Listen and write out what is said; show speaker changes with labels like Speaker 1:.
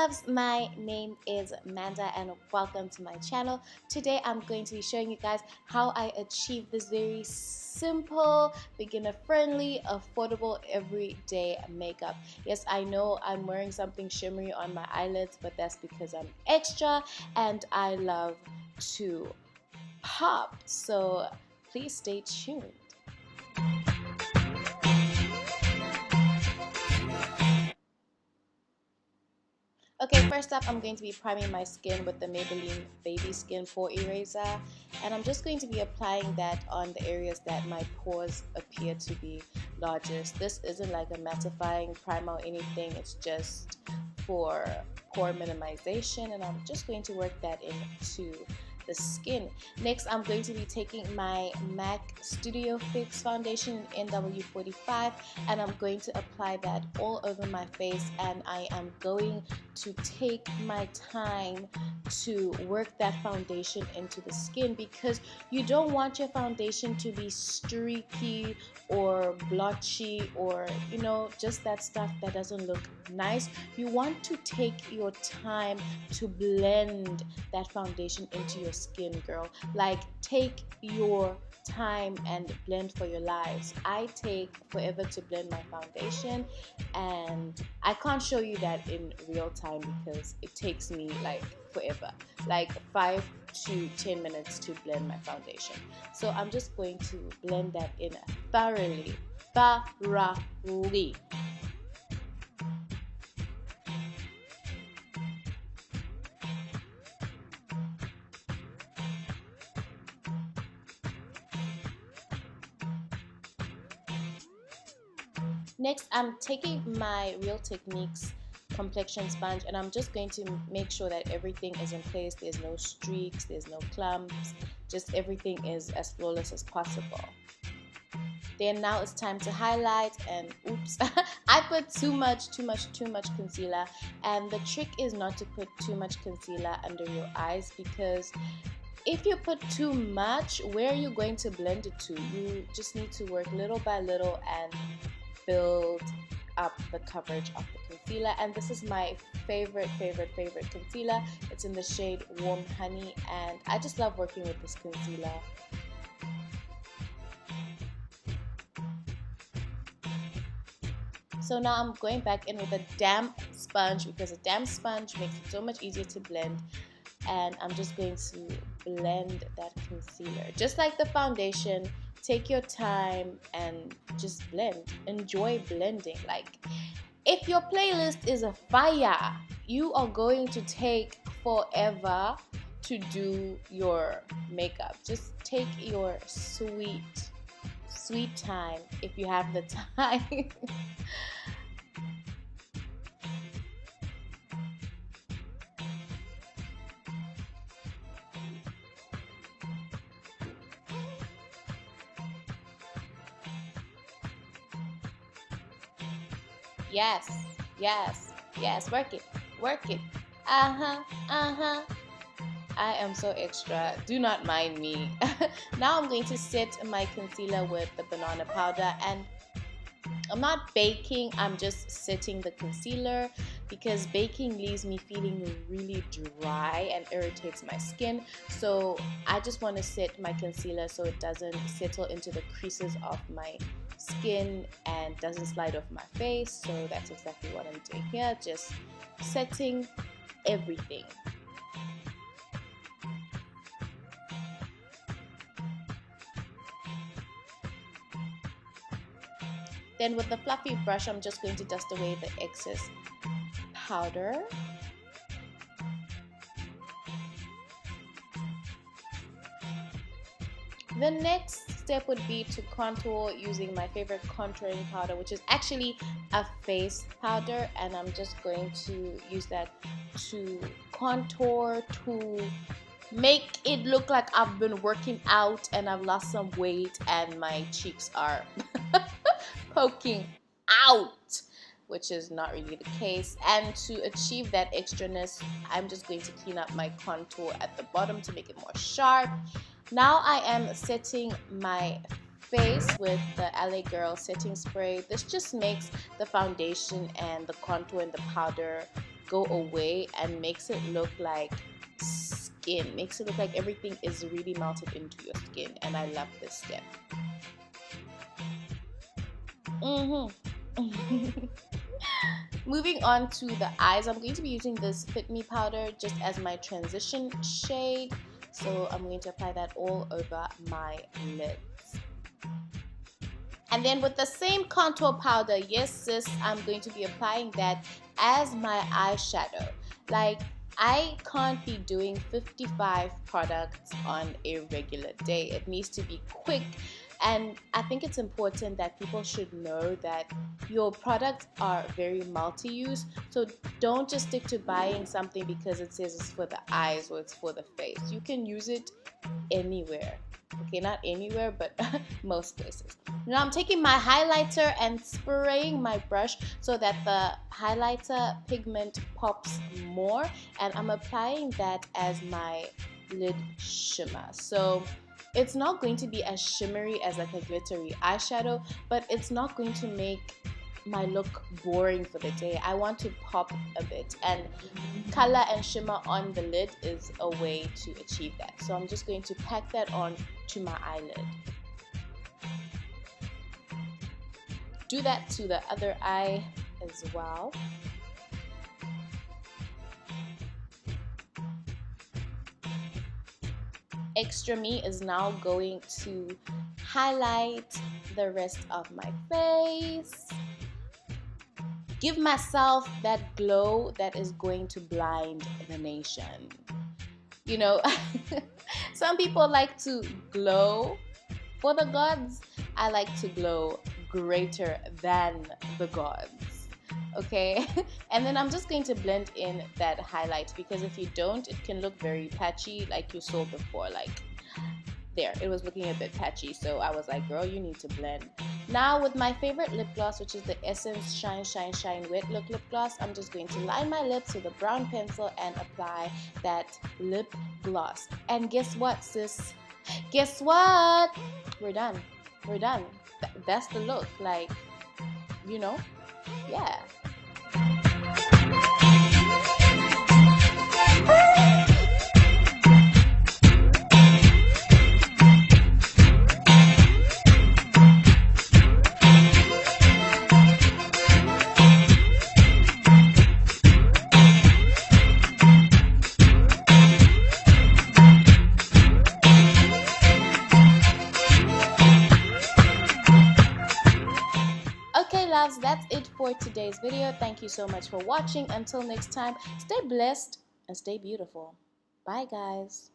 Speaker 1: loves, my name is Manda and welcome to my channel. Today I'm going to be showing you guys how I achieve this very simple, beginner friendly, affordable, everyday makeup. Yes, I know I'm wearing something shimmery on my eyelids, but that's because I'm extra and I love to pop. So please stay tuned. Okay, first up, I'm going to be priming my skin with the Maybelline Baby Skin Pore Eraser. And I'm just going to be applying that on the areas that my pores appear to be largest. This isn't like a mattifying primer or anything. It's just for pore minimization. And I'm just going to work that into the skin. Next, I'm going to be taking my MAC Studio Fix foundation in NW45 and I'm going to apply that all over my face, and I am going to take my time to work that foundation into the skin, because you don't want your foundation to be streaky or blotchy or just that stuff that doesn't look nice. You want to take your time to blend that foundation into your skin, girl. Like, take your time and blend for your lives. I take forever to blend my foundation, and I can't show you that in real time because it takes me like forever, like 5 to 10 minutes to blend my foundation. So I'm just going to blend that in thoroughly. Next, I'm taking my Real Techniques complexion sponge and I'm just going to make sure that everything is in place. There's no streaks, there's no clumps, just everything is as flawless as possible. Then now it's time to highlight, and oops, I put too much concealer, and the trick is not to put too much concealer under your eyes, because if you put too much, where are you going to blend it to? You just need to work little by little and build up the coverage of the concealer. And this is my favorite concealer. It's in the shade Warm Honey, and I just love working with this concealer. So now I'm going back in with a damp sponge, because a damp sponge makes it so much easier to blend. And I'm just going to blend that concealer. Just like the foundation, take your time and just blend. Enjoy blending. Like, if your playlist is a fire, you are going to take forever to do your makeup. Just take your sweet time if you have the time. Yes, work it. I am so extra, do not mind me. Now I'm going to set my concealer with the banana powder, and I'm not baking, I'm just setting the concealer, because baking leaves me feeling really dry and irritates my skin. So I just want to set my concealer so it doesn't settle into the creases of my skin and doesn't slide off my face. So that's exactly what I'm doing here, just setting everything. Then with the fluffy brush, I'm just going to dust away the excess powder. The next step would be to contour using my favorite contouring powder, which is actually a face powder, and I'm just going to use that to contour, to make it look like I've been working out and I've lost some weight and my cheeks are poking out, which is not really the case. And to achieve that extraness, I'm just going to clean up my contour at the bottom to make it more sharp. Now I am setting my face with the LA Girl setting spray. This just makes the foundation and the contour and the powder go away and makes it look like skin, makes it look like everything is really melted into your skin, and I love this step. Moving on to the eyes, I'm going to be using this Fit Me powder just as my transition shade. So I'm going to apply that all over my lids. And then with the same contour powder, yes sis, I'm going to be applying that as my eyeshadow. Like, I can't be doing 55 products on a regular day. It needs to be quick. And I think it's important that people should know that your products are very multi-use. So don't just stick to buying something because it says it's for the eyes or it's for the face. You can use it anywhere. Okay, not anywhere, but most places. Now I'm taking my highlighter and spraying my brush so that the highlighter pigment pops more. And I'm applying that as my lid shimmer. So it's not going to be as shimmery as like a glittery eyeshadow, but it's not going to make my look boring for the day. I want to pop a bit, and color and shimmer on the lid is a way to achieve that. So I'm just going to pack that on to my eyelid. Do that to the other eye as well. Extra Me is now going to highlight the rest of my face. Give myself that glow that is going to blind the nation. You know, some people like to glow for the gods. I like to glow greater than the gods. Okay, and then I'm just going to blend in that highlight, because if you don't, it can look very patchy like you saw before. Like there, it was looking a bit patchy, so I was like, girl, you need to blend. Now with my favorite lip gloss, which is the Essence Shine Shine Shine Wet Look lip gloss, I'm just going to line my lips with a brown pencil and apply that lip gloss. And guess what, sis? Guess what? We're done. We're done. That's the look. Like, you know, yeah. Okay loves, that's it for today's video. Thank you so much for watching. Until next time, stay blessed and stay beautiful. Bye guys.